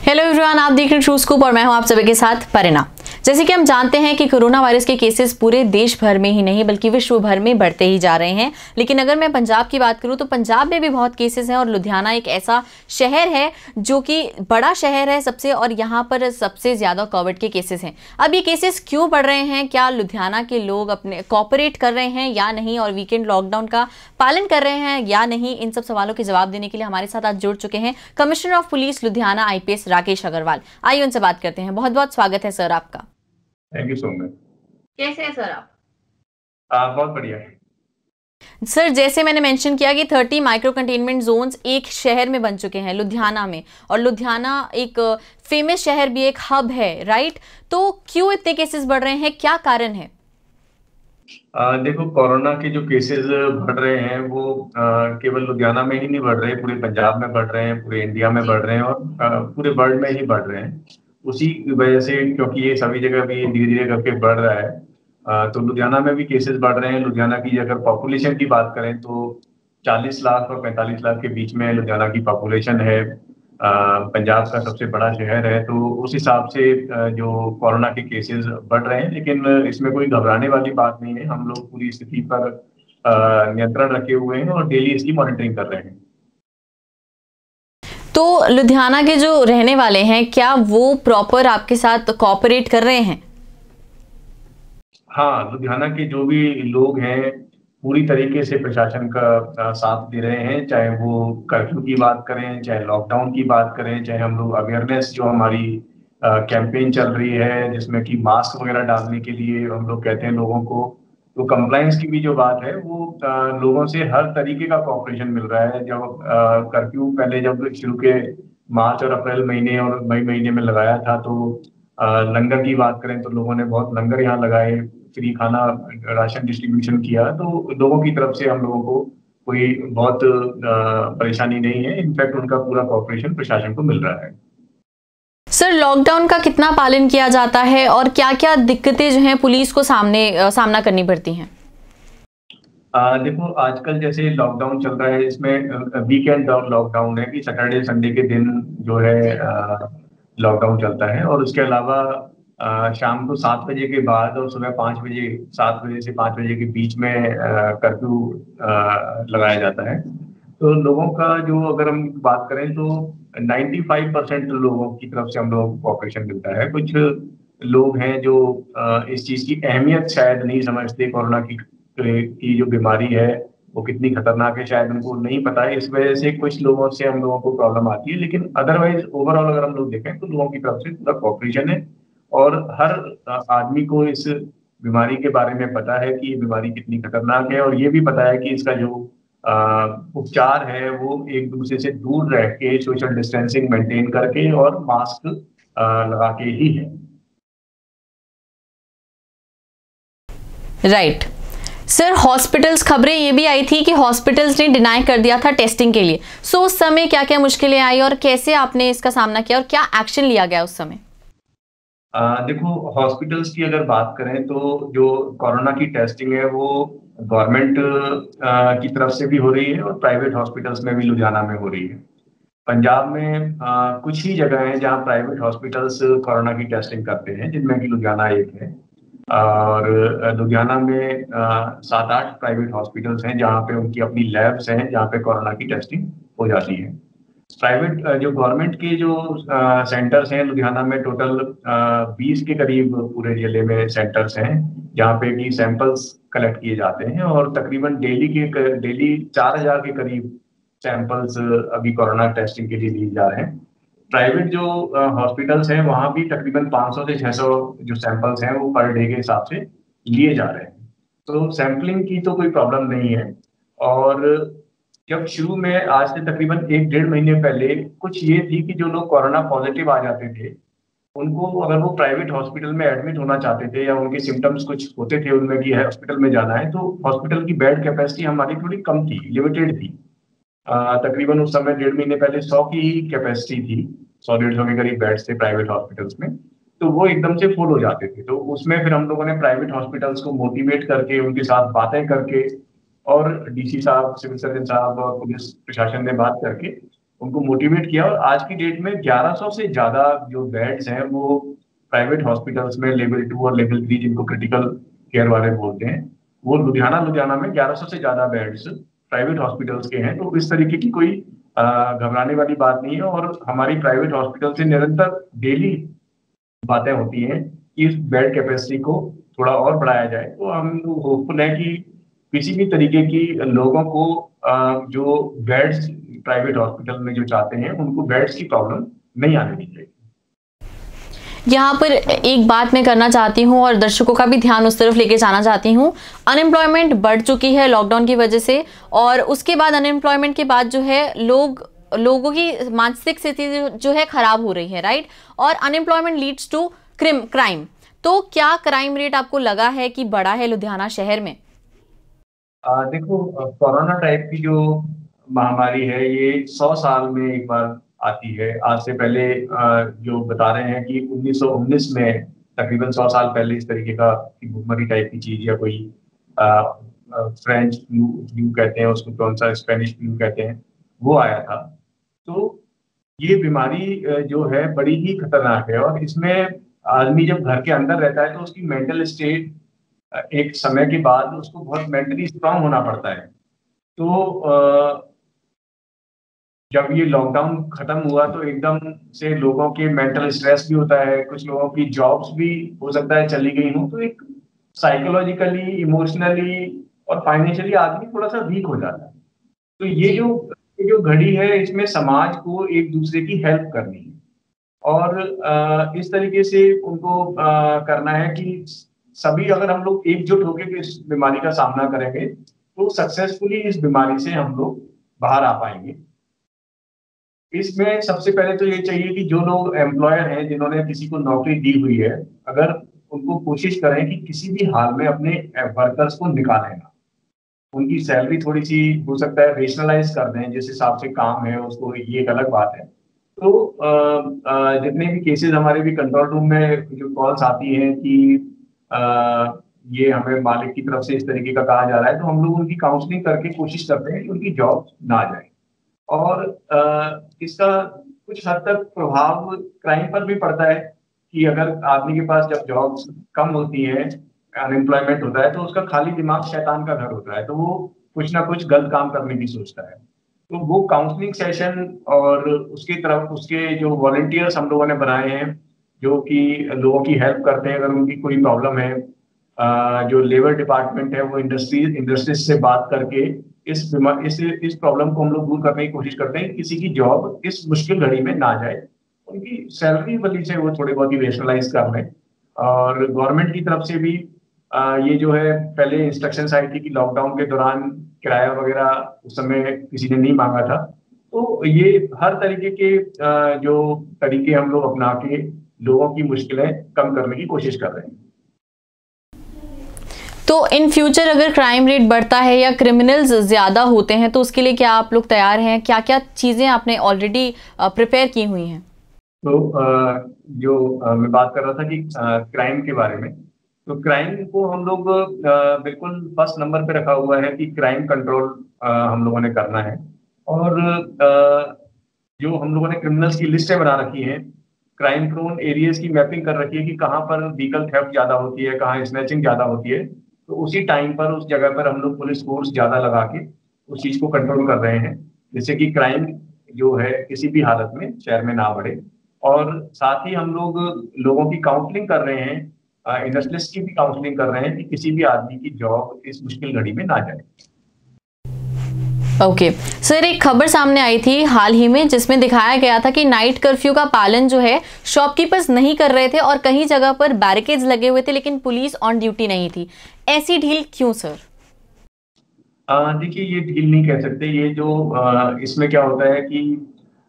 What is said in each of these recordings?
Hello everyone, आप देख रहे हैं ट्रू स्कूप और मैं हूं आप सभी के साथ परिणा। जैसे कि हम जानते हैं कि कोरोना वायरस के केसेस पूरे देश भर में ही नहीं बल्कि विश्व भर में बढ़ते ही जा रहे हैं। लेकिन अगर मैं पंजाब की बात करूं तो पंजाब में भी बहुत केसेस हैं और लुधियाना एक ऐसा शहर है जो कि बड़ा शहर है सबसे, और यहाँ पर सबसे ज़्यादा कोविड के केसेस हैं। अब ये केसेस क्यों बढ़ रहे हैं, क्या लुधियाना के लोग अपने कॉपरेट कर रहे हैं या नहीं, और वीकेंड लॉकडाउन का पालन कर रहे हैं या नहीं, इन सब सवालों के जवाब देने के लिए हमारे साथ आज जुड़ चुके हैं commissioner of police Ludhiana IPS Rakesh Agarwal. आइए उनसे बात करते हैं। बहुत बहुत स्वागत है सर आपका। Thank you so much. कैसे हैं सर आप? बहुत बढ़िया है सर, जैसे मैंने मेंशन किया कि 30 माइक्रो कंटेनमेंट जोन्स एक शहर में बन चुके हैं लुधियाना में, और लुधियाना एक फेमस शहर भी, एक हब है, राइट? तो क्यों इतने केसेस बढ़ रहे हैं, क्या कारण है? देखो, कोरोना के जो केसेस बढ़ रहे हैं वो केवल लुधियाना में ही नहीं बढ़ रहे, पूरे पंजाब में बढ़ रहे हैं, पूरे इंडिया में बढ़ रहे हैं और पूरे वर्ल्ड में ही बढ़ रहे हैं। उसी वजह से, क्योंकि ये सभी जगह भी धीरे धीरे करके बढ़ रहा है, तो लुधियाना में भी केसेस बढ़ रहे हैं। लुधियाना की अगर पॉपुलेशन की बात करें तो 40 लाख और 45 लाख के बीच में लुधियाना की पॉपुलेशन है। पंजाब का सबसे बड़ा शहर है, तो उस हिसाब से जो कोरोना के केसेस बढ़ रहे हैं, लेकिन इसमें कोई घबराने वाली बात नहीं है। हम लोग पूरी स्थिति पर नियंत्रण रखे हुए हैं और डेली इसकी मॉनिटरिंग कर रहे हैं। तो लुधियाना के जो रहने वाले हैं, क्या वो प्रॉपर आपके साथ कोऑपरेट कर रहे हैं? हाँ, लुधियाना के जो भी लोग हैं पूरी तरीके से प्रशासन का साथ दे रहे हैं, चाहे वो कर्फ्यू की बात करें, चाहे लॉकडाउन की बात करें, चाहे हम लोग अवेयरनेस जो हमारी कैंपेन चल रही है जिसमें कि मास्क वगैरह डालने के लिए हम लोग कहते हैं लोगों को, तो कंप्लायंस की भी जो बात है वो लोगों से हर तरीके का कोऑपरेशन मिल रहा है। जब कर्फ्यू पहले जब शुरू के मार्च और अप्रैल महीने और मई महीने में लगाया था, तो लंगर की बात करें तो लोगों ने बहुत लंगर यहाँ लगाए, फ्री खाना राशन डिस्ट्रीब्यूशन किया, तो लोगों की तरफ से हम लोगों को कोई बहुत परेशानी नहीं है। इनफैक्ट उनका पूरा कोऑपरेशन प्रशासन को मिल रहा है। सर, लॉकडाउन का कितना पालन किया जाता है और क्या क्या दिक्कतें जो हैं पुलिस को सामना करनी पड़ती हैं? देखो, आजकल जैसे लॉकडाउन चल रहा है, इसमें वीकेंड लॉकडाउन है कि सैटरडे संडे के दिन जो है लॉकडाउन चलता है, और उसके अलावा शाम को 7 बजे के बाद और सुबह 5 बजे, 7 बजे से 5 बजे के बीच में कर्फ्यू लगाया जाता है। तो लोगों का जो, अगर हम बात करें तो 95% लोगों की तरफ से हम लोगों को कॉपरेशन मिलता है। कुछ लोग हैं जो इस चीज़ की अहमियत शायद नहीं समझते, कोरोना की जो बीमारी है वो कितनी खतरनाक है, शायद उनको नहीं पता है। इस वजह से कुछ लोगों से हम लोगों को प्रॉब्लम आती है, लेकिन अदरवाइज ओवरऑल अगर हम लोग देखें तो लोगों की तरफ से पूरा कॉपरेशन है, और हर आदमी को इस बीमारी के बारे में पता है कि ये बीमारी कितनी खतरनाक है, और ये भी पता है कि इसका जो उपचार है वो एक दूसरे से दूर रह के, सोशल डिस्टेंसिंग मेंटेन करके और मास्क लगा के ही है। राइट। सर, हॉस्पिटल्स, खबरें ये भी आई थी कि हॉस्पिटल्स ने डिनाई कर दिया था टेस्टिंग के लिए। सो उस समय क्या क्या मुश्किलें आई और कैसे आपने इसका सामना किया और क्या एक्शन लिया गया उस समय? देखो, हॉस्पिटल्स की अगर बात करें तो जो कोरोना की टेस्टिंग है वो गवर्नमेंट की तरफ से भी हो रही है और प्राइवेट हॉस्पिटल्स में भी लुधियाना में हो रही है। पंजाब में कुछ ही जगह हैं जहां प्राइवेट हॉस्पिटल्स कोरोना की टेस्टिंग करते हैं, जिनमें कि लुधियाना एक है। और लुधियाना में 7-8 प्राइवेट हॉस्पिटल्स हैं जहाँ पे उनकी अपनी लैब्स हैं, जहाँ पे कोरोना की टेस्टिंग हो जाती है। प्राइवेट जो गवर्नमेंट के जो सेंटर्स हैं लुधियाना में, टोटल 20 के करीब पूरे जिले में सेंटर्स हैं जहाँ पे कि सैंपल्स कलेक्ट किए जाते हैं, और तकरीबन डेली 4,000 के करीब सैंपल्स अभी कोरोना टेस्टिंग के लिए लिए जा रहे हैं। प्राइवेट जो हॉस्पिटल्स हैं वहाँ भी तकरीबन 500 से 600 जो सैंपल्स हैं वो पर डे के हिसाब से लिए जा रहे हैं। तो सैंपलिंग की तो कोई प्रॉब्लम नहीं है। और जब शुरू में, आज से तकरीबन 1-1.5 महीने पहले, कुछ ये थी कि जो लोग कोरोना पॉजिटिव आ जाते थे उनको, अगर वो प्राइवेट हॉस्पिटल में एडमिट होना चाहते थे या उनके सिम्टम्स कुछ होते थे उनमें कि हॉस्पिटल में जाना है, तो हॉस्पिटल की बेड कैपेसिटी हमारी थोड़ी कम थी, लिमिटेड थी। तकरीबन उस समय 1.5 महीने पहले 100 की ही कैपेसिटी थी, 100-150 के करीब बेड्स थे प्राइवेट हॉस्पिटल्स में। तो वो एकदम से फुल हो जाते थे, तो उसमें फिर हम लोगों ने प्राइवेट हॉस्पिटल्स को मोटिवेट करके, उनके साथ बातें करके, और DC साहब, सिविल सर्जन साहब और पुलिस प्रशासन ने बात करके उनको मोटिवेट किया, और आज की डेट में 1100 से ज्यादा जो बेड्स हैं वो प्राइवेट हॉस्पिटल्स में लेवल 2 और लेवल 3, जिनको क्रिटिकल केयर वाले बोलते हैं, वो लुधियाना में 1100 से ज्यादा बेड्स प्राइवेट हॉस्पिटल्स के हैं। तो इस तरीके की कोई घबराने वाली बात नहीं है, और हमारी प्राइवेट हॉस्पिटल से निरंतर डेली बातें होती हैं कि इस बेड कैपेसिटी को थोड़ा और बढ़ाया जाए। तो हम होपफुल है कि किसी भी तरीके की लोगों को जो बेड्स प्राइवेट हॉस्पिटल में जो चाहते हैं उनको बेड्स की प्रॉब्लम नहीं आने दी जाएगी। यहाँ पर एक बात मैं करना चाहती हूँ और दर्शकों का भी ध्यान उस तरफ लेके जाना चाहती हूँ। अनएम्प्लॉयमेंट बढ़ चुकी है लॉकडाउन की वजह से, और उसके बाद अनएम्प्लॉयमेंट के बाद जो है लोगों की मानसिक स्थिति जो है खराब हो रही है, राइट। और अनएम्प्लॉयमेंट लीड्स टू क्राइम। तो क्या क्राइम रेट आपको लगा है कि बढ़ा है लुधियाना शहर में? देखो, कोरोना टाइप की जो महामारी है ये 100 साल में एक बार आती है। आज से पहले जो बता रहे हैं कि 1919 में तकरीबन 100 साल पहले इस तरीके का भूखमरी टाइप की चीज, या कोई फ्रेंच फ्लू कहते हैं उसको, कौन सा स्पेनिश फ्लू कहते हैं, वो आया था। तो ये बीमारी जो है बड़ी ही खतरनाक है, और इसमें आदमी जब घर के अंदर रहता है तो उसकी मेंटल स्टेट एक समय के बाद उसको बहुत मेंटली स्ट्रांग होना पड़ता है। तो जब ये लॉकडाउन खत्म हुआ तो एकदम से लोगों के मेंटल स्ट्रेस भी होता है, कुछ लोगों की जॉब्स भी हो सकता है चली गई हो, तो एक साइकोलॉजिकली, इमोशनली और फाइनेंशियली आदमी थोड़ा सा वीक हो जाता है। तो ये जो घड़ी है इसमें समाज को एक दूसरे की हेल्प करनी है, और इस तरीके से उनको करना है कि सभी अगर हम लोग एकजुट होकर के इस बीमारी का सामना करेंगे तो सक्सेसफुली इस बीमारी से हम लोग बाहर आ पाएंगे। इसमें सबसे पहले तो ये चाहिए कि जो लोग एम्प्लॉयर हैं, जिन्होंने किसी को नौकरी दी हुई है, अगर उनको कोशिश करें कि किसी भी हाल में अपने वर्कर्स को निकालें ना, उनकी सैलरी थोड़ी सी हो सकता है रेशनलाइज कर दें, जिस हिसाब से काम है उसको, ये एक अलग बात है। तो जितने भी केसेस हमारे भी कंट्रोल रूम में जो कॉल्स आती हैं कि अ, ये हमें मालिक की तरफ से इस तरीके का कहा जा रहा है, तो हम लोग उनकी काउंसलिंग करके कोशिश करते हैं कि उनकी जॉब ना जाए। और इसका कुछ हद तक प्रभाव क्राइम पर भी पड़ता है कि अगर आदमी के पास जब जॉब्स कम होती है, अनएम्प्लॉयमेंट होता है, तो उसका खाली दिमाग शैतान का घर होता है, तो वो कुछ ना कुछ गलत काम करने की सोचता है। तो वो काउंसलिंग सेशन और उसकी तरफ उसके जो वॉलंटियर्स हम लोगों ने बनाए हैं, जो कि लोगों की हेल्प करते हैं अगर उनकी कोई प्रॉब्लम है। जो लेबर डिपार्टमेंट है वो इंडस्ट्रीज से बात करके इस प्रॉब्लम को हम लोग दूर करने की कोशिश करते हैं, किसी की जॉब इस मुश्किल घड़ी में ना जाए, उनकी सैलरी वाली से वो थोड़ी बहुत ही रेशनलाइज कर लें। और गवर्नमेंट की तरफ से भी ये जो है, पहले इंस्ट्रक्शंस आई थी कि लॉकडाउन के दौरान किराया वगैरह उस समय किसी ने नहीं मांगा था, तो ये हर तरीके के जो तरीके हम लोग अपना के लोगों की मुश्किलें कम करने की कोशिश कर रहे हैं। तो इन फ्यूचर अगर क्राइम रेट बढ़ता है या क्रिमिनल्स ज़्यादा होते हैं तो उसके लिए क्या आप लोग तैयार हैं? क्या क्या चीज़ें आपने ऑलरेडी प्रिपेयर की हुई हैं? तो मैं बात कर रहा था कि क्राइम के बारे में, तो क्राइम को हम लोग बिल्कुल फर्स्ट नंबर पे रखा हुआ है कि क्राइम कंट्रोल हम लोगों ने करना है। और जो हम लोगों ने क्रिमिनल्स की लिस्टें बना रखी हैं, क्राइम प्रोन एरियाज की मैपिंग कर रखी है कि कहाँ पर व्हीकल थेफ्ट ज़्यादा होती है, कहाँ स्नैचिंग ज़्यादा होती है, तो उसी टाइम पर उस जगह पर हम लोग पुलिस फोर्स ज़्यादा लगा के उस चीज़ को कंट्रोल कर रहे हैं, जिससे कि क्राइम जो है किसी भी हालत में शहर में ना बढ़े। और साथ ही हम लोग लोगों की काउंसलिंग कर रहे हैं, इंडस्ट्रियलिस्ट की भी काउंसलिंग कर रहे हैं कि किसी भी आदमी की जॉब इस मुश्किल घड़ी में ना जाए। ओके सर, एक खबर सामने आई थी हाल ही में जिसमें दिखाया गया था कि नाइट कर्फ्यू का पालन जो है शॉपकीपर्स नहीं कर रहे थे और कहीं जगह पर बैरिकेड्स लगे हुए थे, लेकिन पुलिस ऑन ड्यूटी नहीं थी। ऐसी ढील क्यों सर? देखिए, ये ढील नहीं कह सकते। ये जो इसमें क्या होता है कि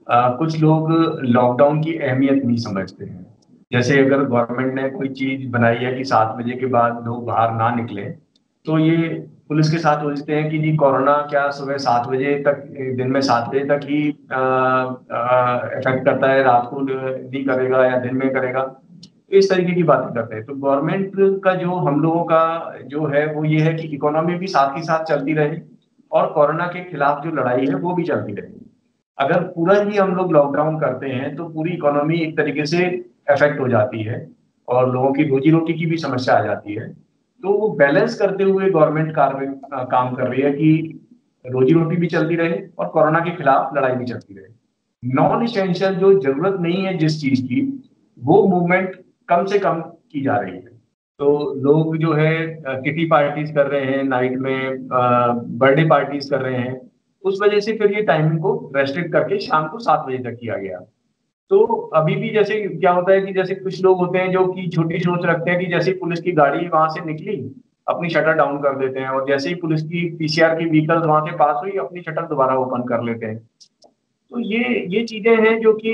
कुछ लोग लॉकडाउन की अहमियत नहीं समझते हैं। जैसे अगर गवर्नमेंट ने कोई चीज बनाई है कि 7 बजे के बाद लोग बाहर ना निकले, तो ये पुलिस के साथ उलझते हैं कि जी कोरोना क्या सुबह 7 बजे तक, दिन में 7 बजे तक ही इफेक्ट करता है, रात को नहीं करेगा या दिन में करेगा, इस तरीके की बातें करते हैं। तो गवर्नमेंट का जो हम लोगों का जो है वो ये है कि इकोनॉमी भी साथ ही साथ चलती रहे और कोरोना के खिलाफ जो लड़ाई है वो भी चलती रहे। अगर पूरा ही हम लोग लॉकडाउन करते हैं तो पूरी इकोनॉमी एक तरीके से इफेक्ट हो जाती है और लोगों की रोजी रोटी की भी समस्या आ जाती है। तो वो बैलेंस करते हुए गवर्नमेंट काम कर रही है कि रोजी रोटी भी चलती रहे और कोरोना के खिलाफ लड़ाई भी चलती रहे। नॉन इसेंशियल जो जरूरत नहीं है जिस चीज की, वो मूवमेंट कम से कम की जा रही है। तो लोग जो है किटी पार्टीज कर रहे हैं, नाइट में बर्थडे पार्टीज कर रहे हैं। उस वजह से फिर ये टाइमिंग को रेस्ट्रिक्ट करके शाम को 7 बजे तक किया गया। तो अभी भी जैसे क्या होता है कि जैसे कुछ लोग होते हैं जो कि छोटी सोच रखते हैं कि जैसे ही पुलिस की गाड़ी वहां से निकली, अपनी शटर डाउन कर देते हैं, और जैसे ही पुलिस की पीसीआर की व्हीकल वहां से पास हुई, अपनी शटर दोबारा ओपन कर लेते हैं। तो ये चीजें हैं जो कि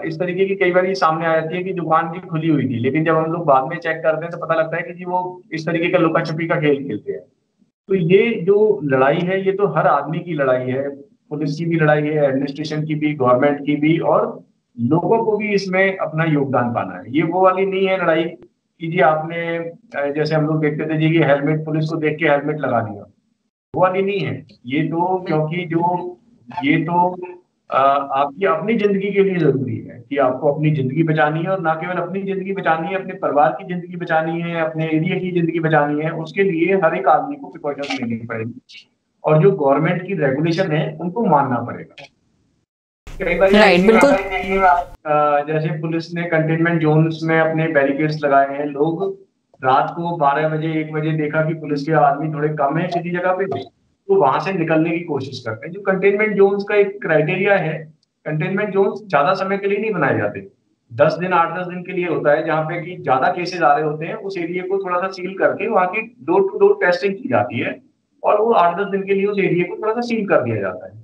इस तरीके की कई बार ये सामने आ जाती है कि दुकान की खुली हुई थी, लेकिन जब हम लोग बाद में चेक करते हैं तो पता लगता है कि जी वो इस तरीके का लुका छुपी का खेल खेलते हैं। तो ये जो लड़ाई है ये तो हर आदमी की लड़ाई है, पुलिस की भी लड़ाई है, एडमिनिस्ट्रेशन की भी, गवर्नमेंट की भी, और लोगों को भी इसमें अपना योगदान पाना है। ये वो वाली नहीं है लड़ाई कि जी आपने जैसे हम लोग देखते थे जी कि हेलमेट, पुलिस को देख के हेलमेट लगा दिया, वो वाली नहीं है। ये तो क्योंकि जो ये तो आपकी अपनी जिंदगी के लिए जरूरी है कि आपको अपनी जिंदगी बचानी है, और ना केवल अपनी जिंदगी बचानी है, अपने परिवार की जिंदगी बचानी है, अपने एरिया की जिंदगी बचानी है। उसके लिए हर एक आदमी को प्रिकॉशन लेनी पड़ेगी, और जो गवर्नमेंट की रेगुलेशन है उनको मानना पड़ेगा। कई बार राइट, बिल्कुल। जैसे पुलिस ने कंटेनमेंट जोन्स में अपने बैरिकेड्स लगाए हैं, लोग रात को 12 बजे 1 बजे देखा कि पुलिस के आदमी थोड़े कम है किसी जगह पे, तो वहां से निकलने की कोशिश करते हैं। जो कंटेनमेंट जोन्स का एक क्राइटेरिया है, कंटेनमेंट जोन्स ज्यादा समय के लिए नहीं बनाए जाते, 10 दिन 8-10 दिन के लिए होता है, जहाँ पे कि ज्यादा केसेस आ रहे होते हैं उस एरिया को थोड़ा सा सील करके वहां की डोर टू डोर टेस्टिंग की जाती है, और वो 8-10 दिन के लिए उस एरिया को थोड़ा सा सील कर दिया जाता है।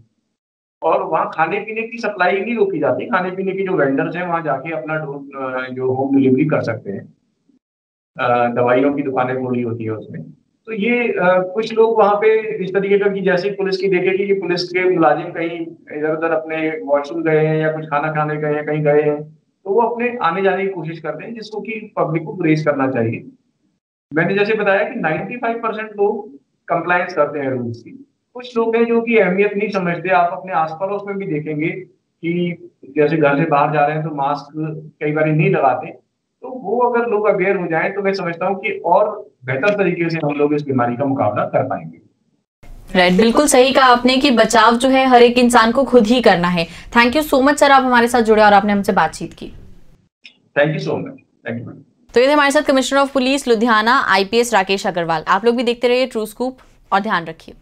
और वहाँ खाने पीने की सप्लाई नहीं रोकी जाती, खाने पीने की जो वेंडर्स हैं वहाँ जाके अपना जो होम डिलीवरी कर सकते हैं। दवाइयों की दुकानें खोली होती है उसमें। तो ये कुछ लोग वहाँ पे इस तरीके का कि जैसे ही पुलिस की देखेगी कि पुलिस के मुलाजिम कहीं इधर उधर अपने वॉशरूम गए हैं या कुछ खाना खाने गए हैं, कहीं गए हैं, तो वो अपने आने जाने की कोशिश करते हैं, जिसको कि पब्लिक को ग्रेस करना चाहिए। मैंने जैसे बताया कि 95% लोग कंप्लायंस करते हैं रूल्स की। कुछ लोग हैं जो कि अहमियत नहीं समझते। आप अपने आस पड़ोस में भी देखेंगे कि जैसे घर से बाहर जा रहे हैं तो मास्क कई बार नहीं लगाते। तो वो अगर लोग अवेयर हो जाएं तो मैं समझता हूँ कि और बेहतर तरीके से हम लोग इस बीमारी का मुकाबला कर पाएंगे। राइट, बिल्कुल सही कहा आपने कि बचाव जो है हर एक इंसान को खुद ही करना है। Thank you so much sir, आप हमारे साथ जुड़े और आपने हमसे बातचीत की। Thank you so much. Thank you. तो ये थे हमारे साथ commissioner of police Ludhiana IPS Rakesh Agrawal. आप लोग भी देखते रहिए ट्रू स्कूप और ध्यान रखिए।